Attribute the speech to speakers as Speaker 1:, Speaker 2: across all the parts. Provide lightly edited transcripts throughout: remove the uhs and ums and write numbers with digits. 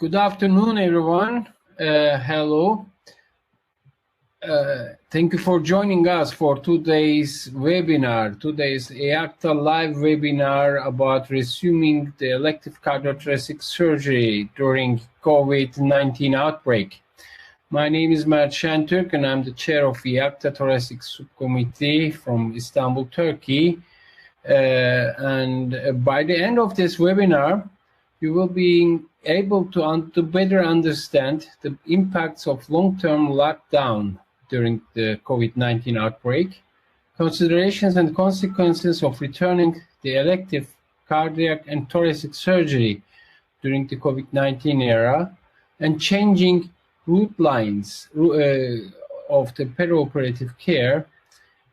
Speaker 1: Good afternoon, everyone. Hello. Thank you for joining us for today's webinar. Today's EACTA live webinar about resuming the elective cardiothoracic surgery during COVID-19 outbreak. My name is Mert Senturk, and I'm the chair of EACTA Thoracic subcommittee from Istanbul, Turkey. And by the end of this webinar, you will be able to better understand the impacts of long-term lockdown during the COVID-19 outbreak, considerations and consequences of returning the elective cardiac and thoracic surgery during the COVID-19 era, and changing route lines of the perioperative care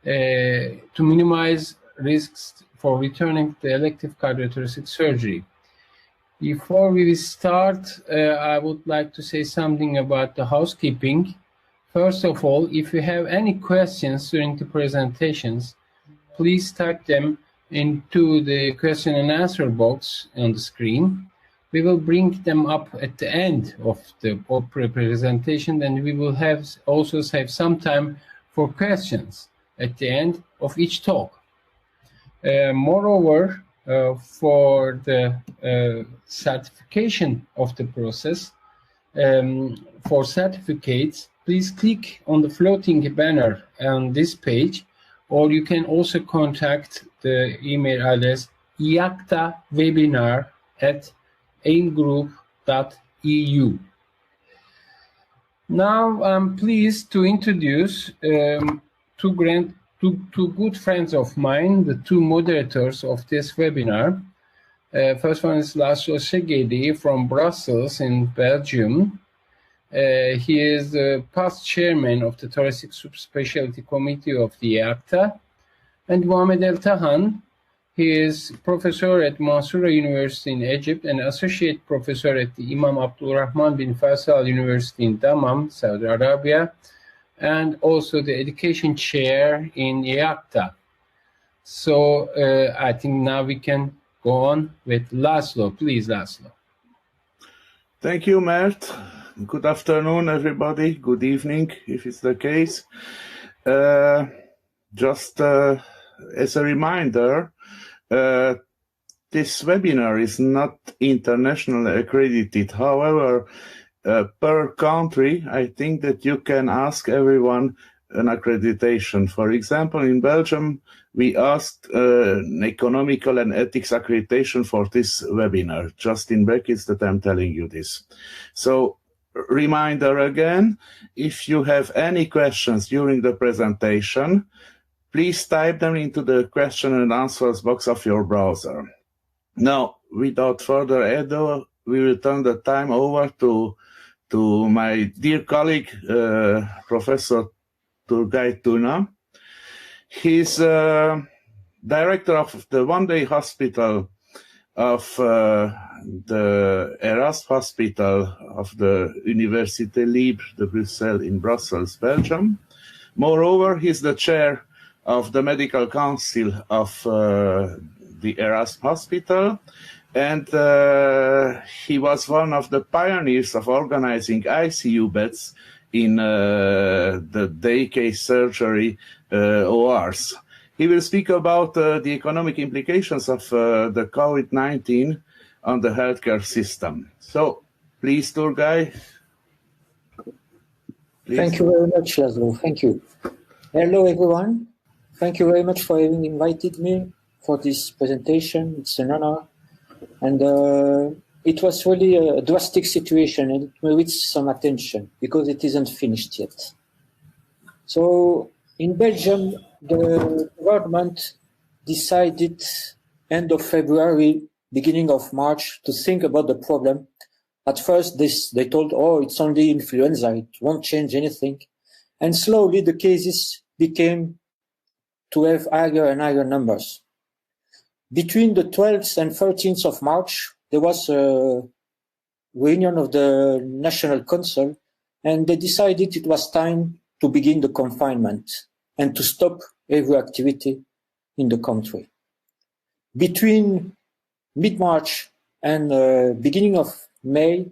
Speaker 1: to minimize risks for returning the elective cardiothoracic surgery. Before we start, I would like to say something about the housekeeping. First of all, if you have any questions during the presentations, please type them into the question and answer box on the screen. We will bring them up at the end of the presentation, and we will also have some time for questions at the end of each talk. Moreover, for the certification of the process, for certificates, please click on the floating banner on this page, or you can also contact the email address eactawebinar@aimgroup.eu. Now I'm pleased to introduce two good friends of mine, the two moderators of this webinar. First one is Laszlo Szegedi from Brussels in Belgium. He is the past chairman of the Thoracic Subspecialty Committee of the EACTA. And Mohamed Tahan, he is professor at Mansoura University in Egypt and associate professor at the Imam Abdul Rahman bin Faisal University in Dammam, Saudi Arabia, and also the education chair in EACTA. So I think now we can go on with Laszlo. Please, Laszlo.
Speaker 2: Thank you, Mert. Good afternoon, everybody. Good evening, if it's the case. Just as a reminder, this webinar is not internationally accredited. However, per country, I think that you can ask everyone an accreditation. For example, in Belgium, we asked an economical and ethics accreditation for this webinar, just in brackets that I'm telling you this. So, reminder again, if you have any questions during the presentation, please type them into the question and answers box of your browser. Now, without further ado, we will turn the time over to my dear colleague, Professor Turgay Tuna. He's director of the one-day hospital of the Erasmus Hospital of the Université Libre de Bruxelles in Brussels, Belgium. Moreover, he's the chair of the Medical Council of the Erasmus Hospital, and he was one of the pioneers of organizing ICU beds in the day case surgery ORs. He will speak about the economic implications of the COVID-19 on the healthcare system. So, please, Turgay.
Speaker 3: Thank you very much, Laszlo. Thank you. Hello, everyone. Thank you very much for having invited me for this presentation. It's an honor. And it was really a drastic situation, and it merits some attention because it isn't finished yet. So, in Belgium, the government decided end of February, beginning of March, to think about the problem. At first, they told, oh, it's only influenza, it won't change anything. And slowly the cases became to have higher and higher numbers. Between the 12th and 13th of March, there was a reunion of the National Council, and they decided it was time to begin the confinement and to stop every activity in the country. Between mid-March and beginning of May,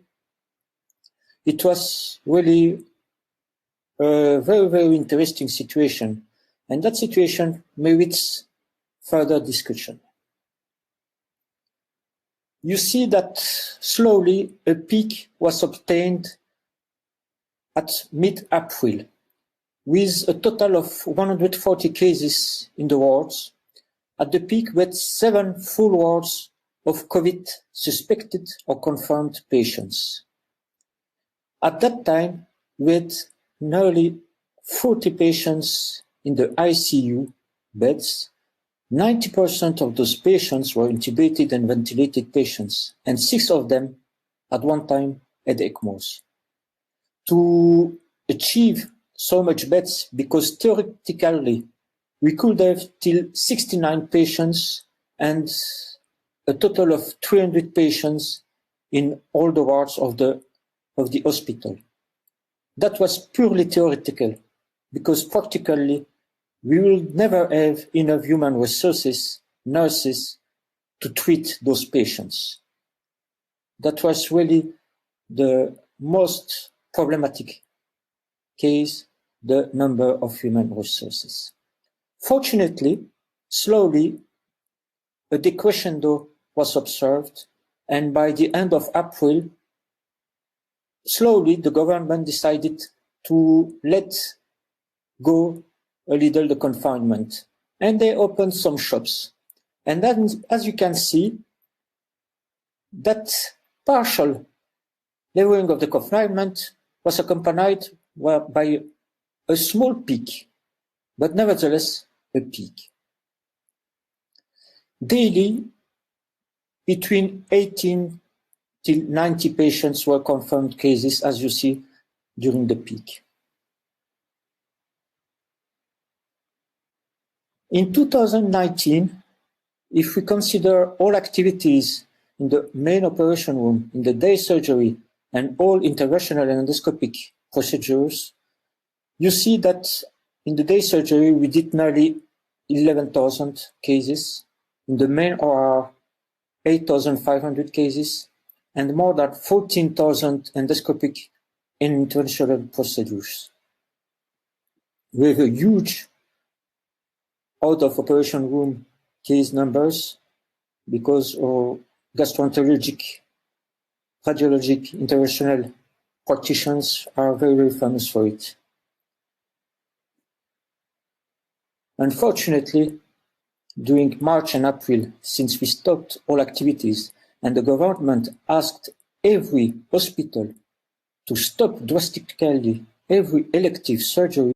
Speaker 3: it was really a very, very interesting situation. And that situation merits further discussion. You see that slowly a peak was obtained at mid-April, with a total of 140 cases in the wards. At the peak, we had 7 full wards of COVID suspected or confirmed patients. At that time, we had nearly 40 patients in the ICU beds. 90% of those patients were intubated and ventilated patients, and 6 of them at one time had ECMOs. To achieve so much beds, because theoretically we could have till 69 patients and a total of 300 patients in all the wards of the hospital. That was purely theoretical, because practically we will never have enough human resources, nurses, to treat those patients. That was really the most problematic case, the number of human resources. Fortunately, slowly, a decrescendo was observed, and by the end of April, slowly the government decided to let go a little the confinement, and they opened some shops. And then, as you can see, that partial lowering of the confinement was accompanied by a small peak, but nevertheless a peak. Daily, between 18 till 90 patients were confirmed cases, as you see, during the peak. In 2019, if we consider all activities in the main operation room, in the day surgery, and all interventional and endoscopic procedures, you see that in the day surgery we did nearly 11,000 cases, in the main OR 8,500 cases, and more than 14,000 endoscopic and interventional procedures. We have a huge out of operation room case numbers because our gastroenterologic, radiologic, interventional practitioners are very, very famous for it. Unfortunately, during March and April, since we stopped all activities and the government asked every hospital to stop drastically every elective surgery,